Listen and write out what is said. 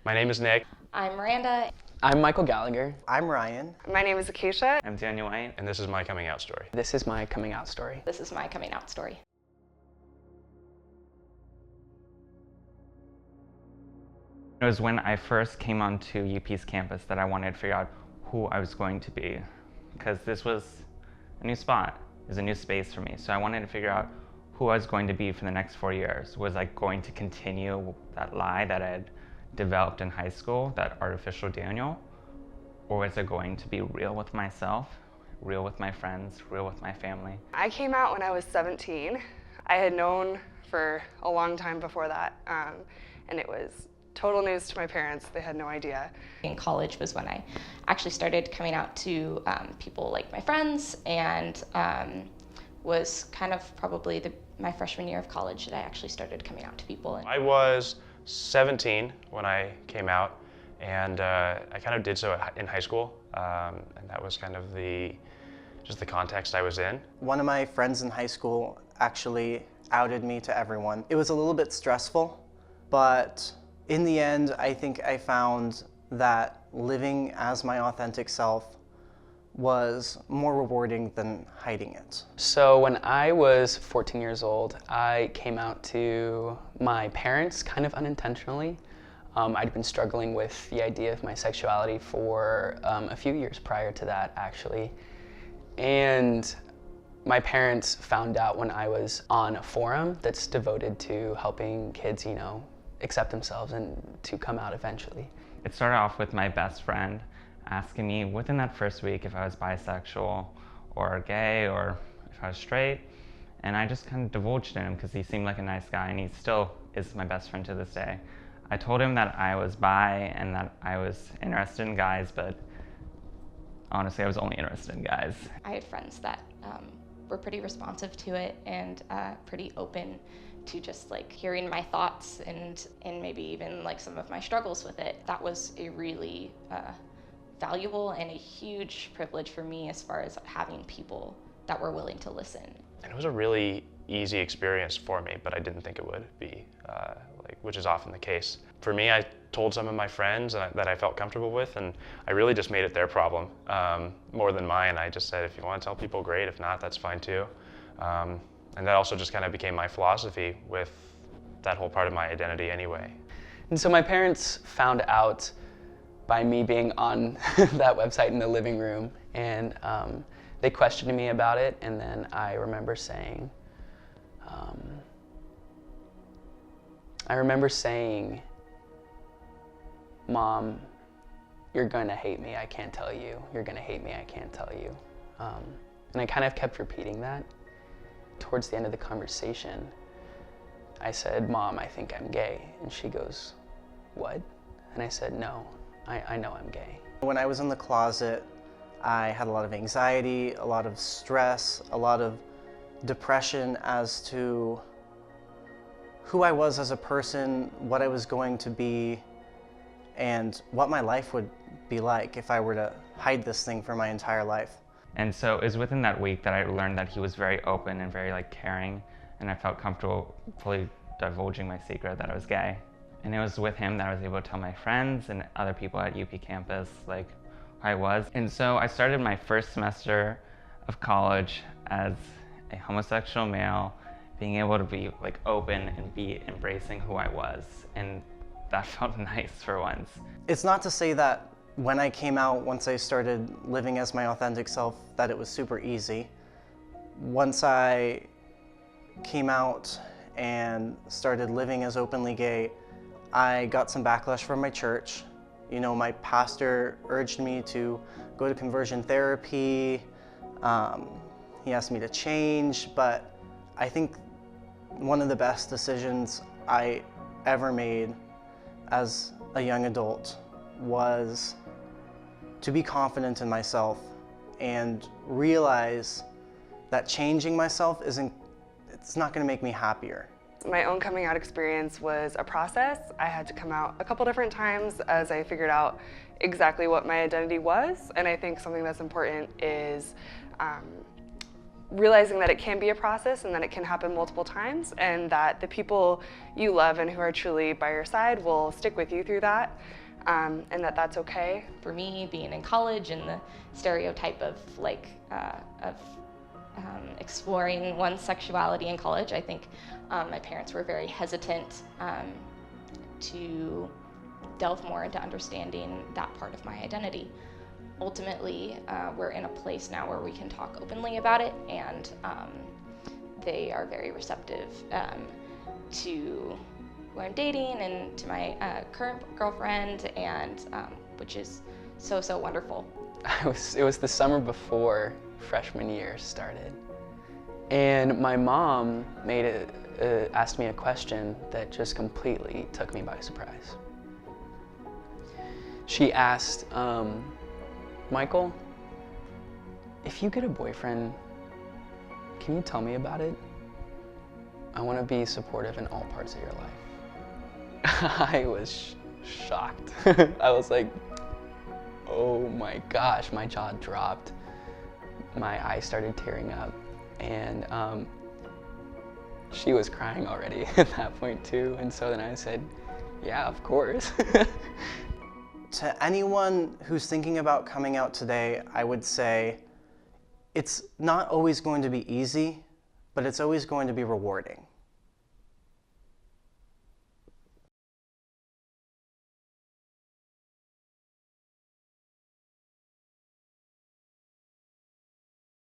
My name is Nick, I'm Miranda. I'm Michael Gallagher. I'm Ryan. My name is Acacia. I'm Daniel White. and this is my coming out story. This is my coming out story. This is my coming out story. It was when I first came onto UP's campus that I wanted to figure out who I was going to be, because this was a new spot, it was a new space for me. So I wanted to figure out who I was going to be for the next 4 years. Was I going to continue that lie that I had developed in high school, that artificial Daniel, or was I going to be real with myself, real with my friends, real with my family? I came out when I was 17. I had known for a long time before that, and it was total news to my parents. They had no idea. In college was when I actually started coming out to people like my friends, and was kind of probably my freshman year of college that I actually started coming out to people. I was 17 when I came out, and I kind of did so in high school, and that was kind of just the context I was in. One of my friends in high school actually outed me to everyone. It was a little bit stressful, but in the end, I think I found that living as my authentic self was more rewarding than hiding it. So when I was 14 years old, I came out to my parents kind of unintentionally. I'd been struggling with the idea of my sexuality for a few years prior to that, actually. And my parents found out when I was on a forum that's devoted to helping kids, accept themselves and to come out eventually. It started off with my best friend asking me within that first week if I was bisexual or gay or if I was straight, and I just kind of divulged to him because he seemed like a nice guy, and he still is my best friend to this day. I told him that I was bi and that I was interested in guys, but honestly I was only interested in guys. I had friends that were pretty responsive to it and pretty open to just like hearing my thoughts and maybe even like some of my struggles with it. That was a really valuable and a huge privilege for me as far as having people that were willing to listen. And it was a really easy experience for me, but I didn't think it would be, which is often the case. For me, I told some of my friends that I felt comfortable with, and I really just made it their problem more than mine. I just said, if you want to tell people, great. If not, that's fine too. And that also just kind of became my philosophy with that whole part of my identity anyway. And so my parents found out by me being on that website in the living room, and they questioned me about it, and then I remember saying, Mom, you're gonna hate me, I can't tell you. You're gonna hate me, I can't tell you. And I kind of kept repeating that. Towards the end of the conversation, I said, Mom, I think I'm gay. And she goes, what? And I said, no, I know I'm gay. When I was in the closet, I had a lot of anxiety, a lot of stress, a lot of depression as to who I was as a person, what I was going to be, and what my life would be like if I were to hide this thing for my entire life. And so it was within that week that I learned that he was very open and very caring, and I felt comfortable fully divulging my secret that I was gay. And it was with him that I was able to tell my friends and other people at UP campus who I was. And so I started my first semester of college as a homosexual male, being able to be open and be embracing who I was. And that felt nice for once. It's not to say that when I came out, once I started living as my authentic self, that it was super easy. Once I came out and started living as openly gay, I got some backlash from my church. My pastor urged me to go to conversion therapy. He asked me to change, but I think one of the best decisions I ever made as a young adult was to be confident in myself and realize that changing myself it's not going to make me happier. My own coming out experience was a process. I had to come out a couple different times as I figured out exactly what my identity was, and I think something that's important is realizing that it can be a process and that it can happen multiple times, and that the people you love and who are truly by your side will stick with you through that, and that that's okay. For me, being in college and the stereotype of exploring one's sexuality in college, I think my parents were very hesitant to delve more into understanding that part of my identity. Ultimately, we're in a place now where we can talk openly about it, and they are very receptive to who I'm dating and to my current girlfriend, and which is so, so wonderful. It was the summer before freshman year started, and my mom asked me a question that just completely took me by surprise. She asked, Michael, if you get a boyfriend, can you tell me about it? I want to be supportive in all parts of your life. I was shocked. I was like, oh my gosh, my jaw dropped. My eyes started tearing up, and she was crying already at that point too. And so then I said, yeah, of course. To anyone who's thinking about coming out today, I would say it's not always going to be easy, but it's always going to be rewarding.